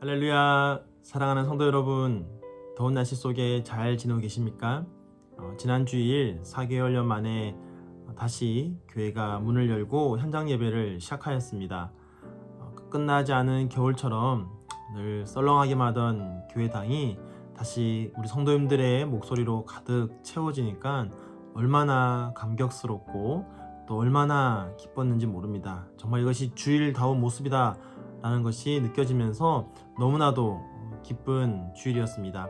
할렐루야. 사랑하는 성도 여러분, 더운 날씨 속에 잘 지내고 계십니까? 지난 주일 4개월여 만에 다시 교회가 문을 열고 현장 예배를 시작하였습니다. 끝나지 않은 겨울처럼 늘 썰렁하기만 하던 교회당이 다시 우리 성도님들의 목소리로 가득 채워지니까 얼마나 감격스럽고 또 얼마나 기뻤는지 모릅니다. 정말 이것이 주일다운 모습이다 라는 것이 느껴지면서 너무나도 기쁜 주일이었습니다.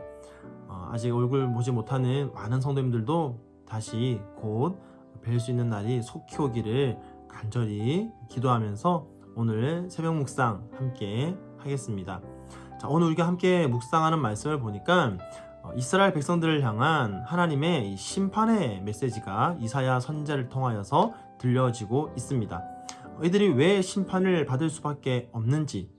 아직 얼굴 보지 못하는 많은 성도님들도 다시 곧 뵐 수 있는 날이 속히 오기를 간절히 기도하면서 오늘 새벽 묵상 함께 하겠습니다. 자, 오늘 우리가 함께 묵상하는 말씀을 보니까 이스라엘 백성들을 향한 하나님의 심판의 메시지가 이사야 선지자를 통하여서 들려지고 있습니다. 이들이 왜 심판을 받을 수밖에 없는지,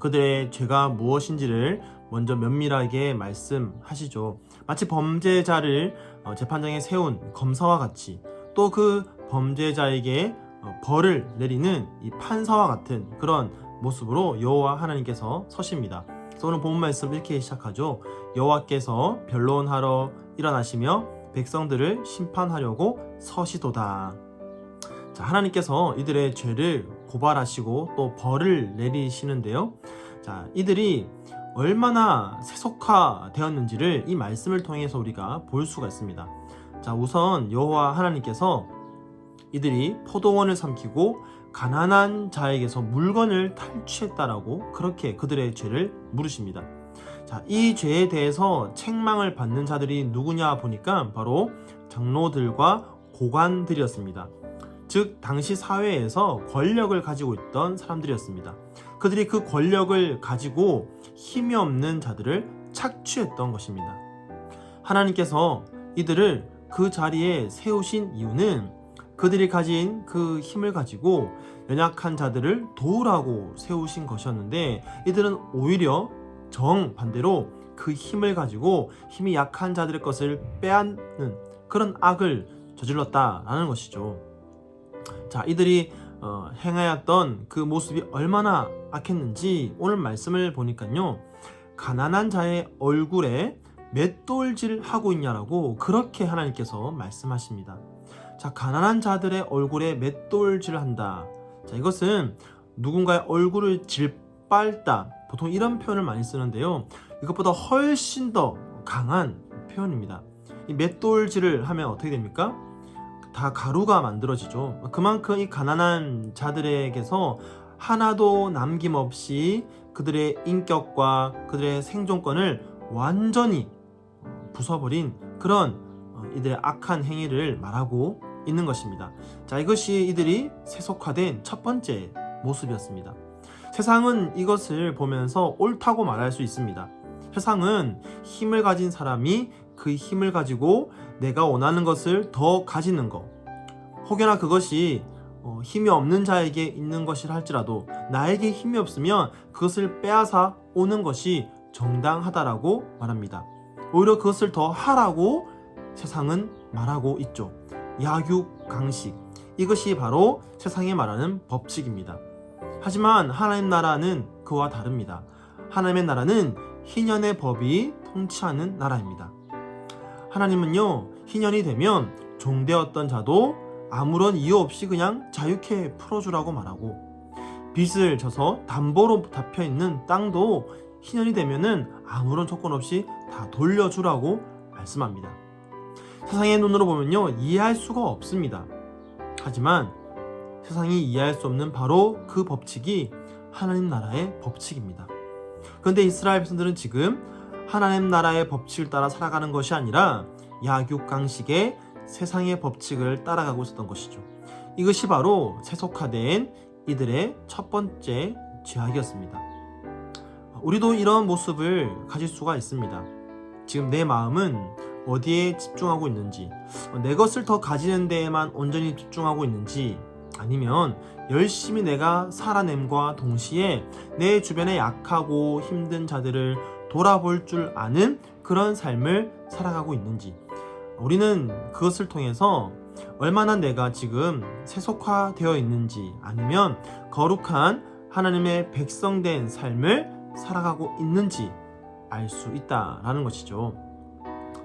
그들의 죄가 무엇인지를 먼저 면밀하게 말씀하시죠. 마치 범죄자를 재판장에 세운 검사와 같이 또 그 범죄자에게 벌을 내리는 이 판사와 같은 그런 모습으로 여호와 하나님께서 서십니다. 그래서 오늘 본 말씀 이렇게 시작하죠. 여호와께서 변론하러 일어나시며 백성들을 심판하려고 서시도다. 자, 하나님께서 이들의 죄를 고발하시고 또 벌을 내리시는데요. 자, 이들이 얼마나 세속화되었는지를 이 말씀을 통해서 우리가 볼 수가 있습니다. 자, 우선 여호와 하나님께서 이들이 포도원을 삼키고 가난한 자에게서 물건을 탈취했다라고 그렇게 그들의 죄를 물으십니다. 자, 이 죄에 대해서 책망을 받는 자들이 누구냐 보니까 바로 장로들과 고관들이었습니다. 즉 당시 사회에서 권력을 가지고 있던 사람들이었습니다. 그들이 그 권력을 가지고 힘이 없는 자들을 착취했던 것입니다. 하나님께서 이들을 그 자리에 세우신 이유는 그들이 가진 그 힘을 가지고 연약한 자들을 도우라고 세우신 것이었는데, 이들은 오히려 정반대로 그 힘을 가지고 힘이 약한 자들의 것을 빼앗는 그런 악을 저질렀다라는 것이죠. 자, 이들이 행하였던 그 모습이 얼마나 악했는지 오늘 말씀을 보니까요, 가난한 자의 얼굴에 맷돌질 하고 있냐라고 그렇게 하나님께서 말씀하십니다. 자, 가난한 자들의 얼굴에 맷돌질을 한다. 자, 이것은 누군가의 얼굴을 질빨다, 보통 이런 표현을 많이 쓰는데요, 이것보다 훨씬 더 강한 표현입니다. 이 맷돌질을 하면 어떻게 됩니까? 다 가루가 만들어지죠. 그만큼 이 가난한 자들에게서 하나도 남김없이 그들의 인격과 그들의 생존권을 완전히 부숴버린 그런 이들의 악한 행위를 말하고 있는 것입니다. 자, 이것이 이들이 세속화된 첫 번째 모습이었습니다. 세상은 이것을 보면서 옳다고 말할 수 있습니다. 세상은 힘을 가진 사람이 그 힘을 가지고 내가 원하는 것을 더 가지는 것, 혹여나 그것이 힘이 없는 자에게 있는 것이라 할지라도 나에게 힘이 없으면 그것을 빼앗아 오는 것이 정당하다라고 말합니다. 오히려 그것을 더 하라고 세상은 말하고 있죠. 약육강식, 이것이 바로 세상이 말하는 법칙입니다. 하지만 하나님 나라는 그와 다릅니다. 하나님의 나라는 희년의 법이 통치하는 나라입니다. 하나님은요, 희년이 되면 종되었던 자도 아무런 이유 없이 그냥 자유케 풀어주라고 말하고, 빚을 져서 담보로 잡혀있는 땅도 희년이 되면은 아무런 조건 없이 다 돌려주라고 말씀합니다. 세상의 눈으로 보면요, 이해할 수가 없습니다. 하지만 세상이 이해할 수 없는 바로 그 법칙이 하나님 나라의 법칙입니다. 그런데 이스라엘 백성들은 지금 하나님 나라의 법칙을 따라 살아가는 것이 아니라 약육강식의 세상의 법칙을 따라가고 있었던 것이죠. 이것이 바로 세속화된 이들의 첫 번째 죄악이었습니다. 우리도 이런 모습을 가질 수가 있습니다. 지금 내 마음은 어디에 집중하고 있는지, 내 것을 더 가지는 데에만 온전히 집중하고 있는지, 아니면 열심히 내가 살아냄과 동시에 내 주변에 약하고 힘든 자들을 돌아볼 줄 아는 그런 삶을 살아가고 있는지, 우리는 그것을 통해서 얼마나 내가 지금 세속화되어 있는지, 아니면 거룩한 하나님의 백성된 삶을 살아가고 있는지 알 수 있다라는 것이죠.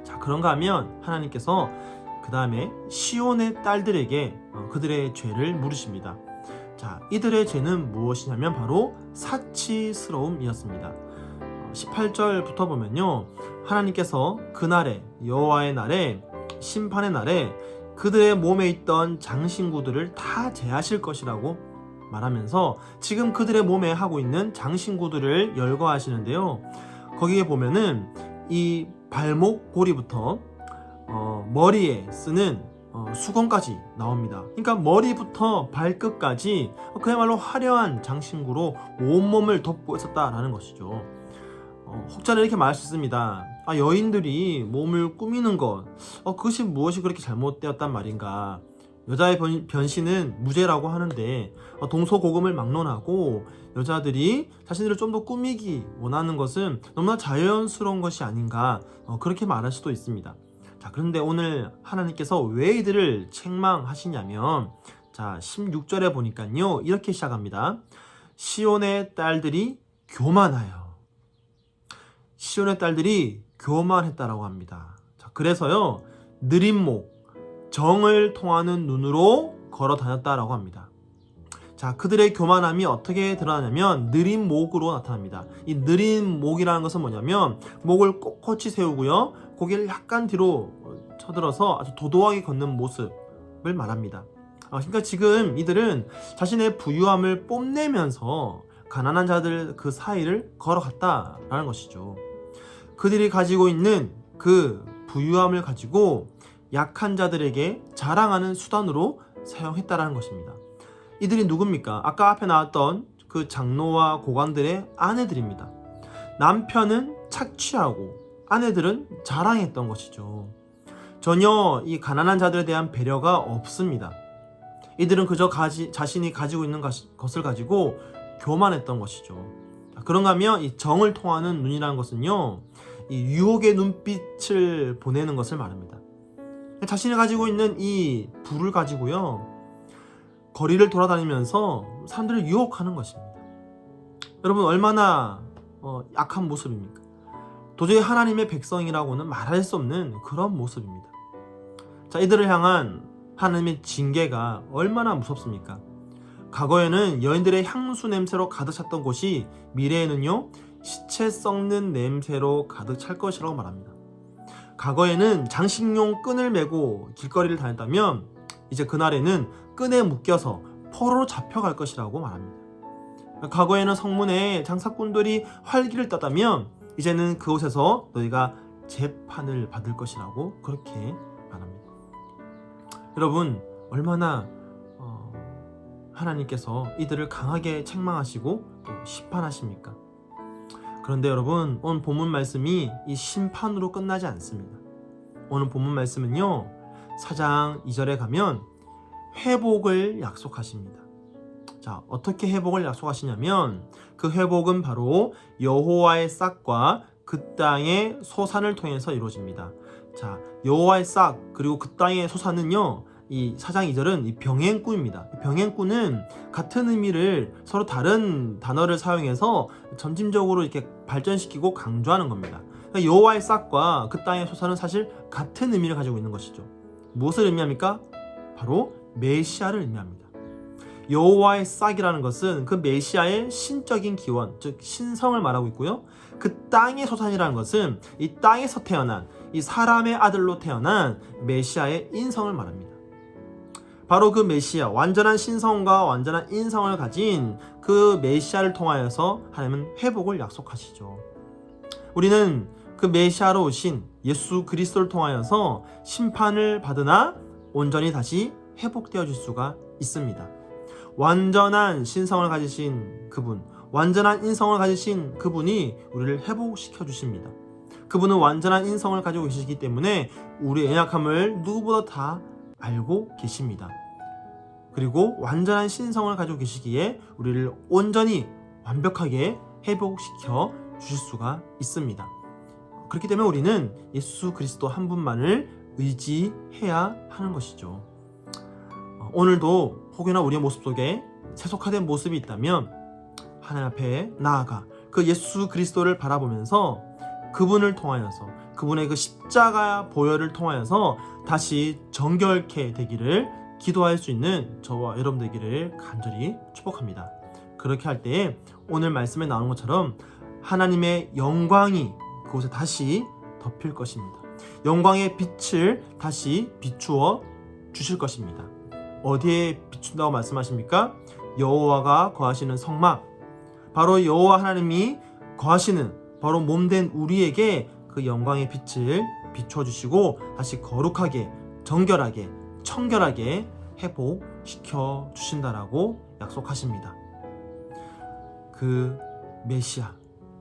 자, 그런가 하면 하나님께서 그 다음에 시온의 딸들에게 그들의 죄를 물으십니다. 자, 이들의 죄는 무엇이냐면 바로 사치스러움이었습니다. 18절부터 보면요, 하나님께서 그날에, 여호와의 날에, 심판의 날에 그들의 몸에 있던 장신구들을 다 제하실 것이라고 말하면서 지금 그들의 몸에 하고 있는 장신구들을 열거하시는데요, 거기에 보면은 이 발목 고리부터 머리에 쓰는 수건까지 나옵니다. 그러니까 머리부터 발끝까지 그야말로 화려한 장신구로 온몸을 덮고 있었다라는 것이죠. 혹자는 이렇게 말할 수 있습니다. 여인들이 몸을 꾸미는 것, 그것이 무엇이 그렇게 잘못되었단 말인가. 여자의 변신은 무죄라고 하는데 동서고금을 막론하고 여자들이 자신들을 좀 더 꾸미기 원하는 것은 너무나 자연스러운 것이 아닌가, 그렇게 말할 수도 있습니다. 자, 그런데 오늘 하나님께서 왜 이들을 책망하시냐면, 자, 16절에 보니까요, 이렇게 시작합니다. 시온의 딸들이 교만하여. 시온의 딸들이 교만했다라고 합니다. 자, 그래서요, 느린 목, 정을 통하는 눈으로 걸어 다녔다라고 합니다. 자, 그들의 교만함이 어떻게 드러나냐면 느린 목으로 나타납니다. 이 느린 목이라는 것은 뭐냐면 목을 꼿꼿이 세우고요, 고개를 약간 뒤로 쳐들어서 아주 도도하게 걷는 모습을 말합니다. 그러니까 지금 이들은 자신의 부유함을 뽐내면서 가난한 자들 그 사이를 걸어갔다라는 것이죠. 그들이 가지고 있는 그 부유함을 가지고 약한 자들에게 자랑하는 수단으로 사용했다라는 것입니다. 이들이 누굽니까? 아까 앞에 나왔던 그 장로와 고관들의 아내들입니다. 남편은 착취하고 아내들은 자랑했던 것이죠. 전혀 이 가난한 자들에 대한 배려가 없습니다. 이들은 그저 자신이 가지고 있는 것을 가지고 교만했던 것이죠. 그런가 하면 이 정을 통하는 눈이라는 것은요, 이 유혹의 눈빛을 보내는 것을 말합니다. 자신이 가지고 있는 이 부를 가지고요, 거리를 돌아다니면서 사람들을 유혹하는 것입니다. 여러분, 얼마나 약한 모습입니까? 도저히 하나님의 백성이라고는 말할 수 없는 그런 모습입니다. 자, 이들을 향한 하나님의 징계가 얼마나 무섭습니까? 과거에는 여인들의 향수 냄새로 가득 찼던 곳이 미래에는요, 시체 썩는 냄새로 가득 찰 것이라고 말합니다. 과거에는 장식용 끈을 메고 길거리를 다녔다면 이제 그날에는 끈에 묶여서 포로로 잡혀갈 것이라고 말합니다. 과거에는 성문에 장사꾼들이 활기를 떴다면 이제는 그곳에서 너희가 재판을 받을 것이라고 그렇게 말합니다. 여러분, 얼마나 하나님께서 이들을 강하게 책망하시고 또 심판하십니까? 그런데 여러분, 오늘 본문 말씀이 이 심판으로 끝나지 않습니다. 오늘 본문 말씀은요, 4장 2절에 가면 회복을 약속하십니다. 자, 어떻게 회복을 약속하시냐면 그 회복은 바로 여호와의 싹과 그 땅의 소산을 통해서 이루어집니다. 자, 여호와의 싹 그리고 그 땅의 소산은요, 이 4장 2절은 이 병행구입니다. 병행구는 같은 의미를 서로 다른 단어를 사용해서 점진적으로 이렇게 발전시키고 강조하는 겁니다. 그러니까 여호와의 싹과 그 땅의 소산은 사실 같은 의미를 가지고 있는 것이죠. 무엇을 의미합니까? 바로 메시아를 의미합니다. 여호와의 싹이라는 것은 그 메시아의 신적인 기원, 즉 신성을 말하고 있고요. 그 땅의 소산이라는 것은 이 땅에서 태어난, 이 사람의 아들로 태어난 메시아의 인성을 말합니다. 바로 그 메시아, 완전한 신성과 완전한 인성을 가진 그 메시아를 통하여서 하나님은 회복을 약속하시죠. 우리는 그 메시아로 오신 예수 그리스도를 통하여서 심판을 받으나 온전히 다시 회복되어질 수가 있습니다. 완전한 신성을 가지신 그분, 완전한 인성을 가지신 그분이 우리를 회복시켜 주십니다. 그분은 완전한 인성을 가지고 계시기 때문에 우리의 연약함을 누구보다 다 알고 계십니다. 그리고 완전한 신성을 가지고 계시기에 우리를 온전히 완벽하게 회복시켜 주실 수가 있습니다. 그렇기 때문에 우리는 예수 그리스도 한 분만을 의지해야 하는 것이죠. 오늘도 혹여나 우리의 모습 속에 세속화된 모습이 있다면 하나님 앞에 나아가 그 예수 그리스도를 바라보면서 그분을 통하여서 그분의 그 십자가 보혈을 통하여서 다시 정결케 되기를 기도할 수 있는 저와 여러분 되기를 간절히 축복합니다. 그렇게 할 때에 오늘 말씀에 나오는 것처럼 하나님의 영광이 그곳에 다시 덮일 것입니다. 영광의 빛을 다시 비추어 주실 것입니다. 어디에 비춘다고 말씀하십니까? 여호와가 거하시는 성막, 바로 여호와 하나님이 거하시는 바로 몸된 우리에게 그 영광의 빛을 비추어 주시고 다시 거룩하게, 정결하게, 청결하게 회복시켜 주신다라고 약속하십니다. 그 메시아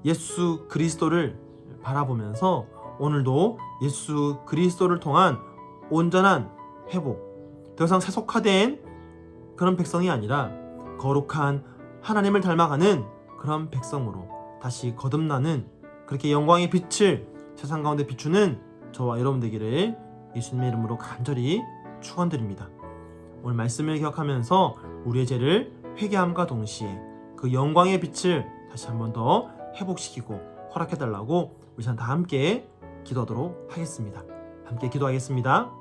예수 그리스도를 바라보면서 오늘도 예수 그리스도를 통한 온전한 회복, 더 이상 세속화된 그런 백성이 아니라 거룩한 하나님을 닮아가는 그런 백성으로 다시 거듭나는, 그렇게 영광의 빛을 세상 가운데 비추는 저와 여러분 되기를 예수님의 이름으로 간절히 축원드립니다. 오늘 말씀을 기억하면서 우리의 죄를 회개함과 동시에 그 영광의 빛을 다시 한 번 더 회복시키고 허락해달라고 우리 다 함께 기도하도록 하겠습니다. 함께 기도하겠습니다.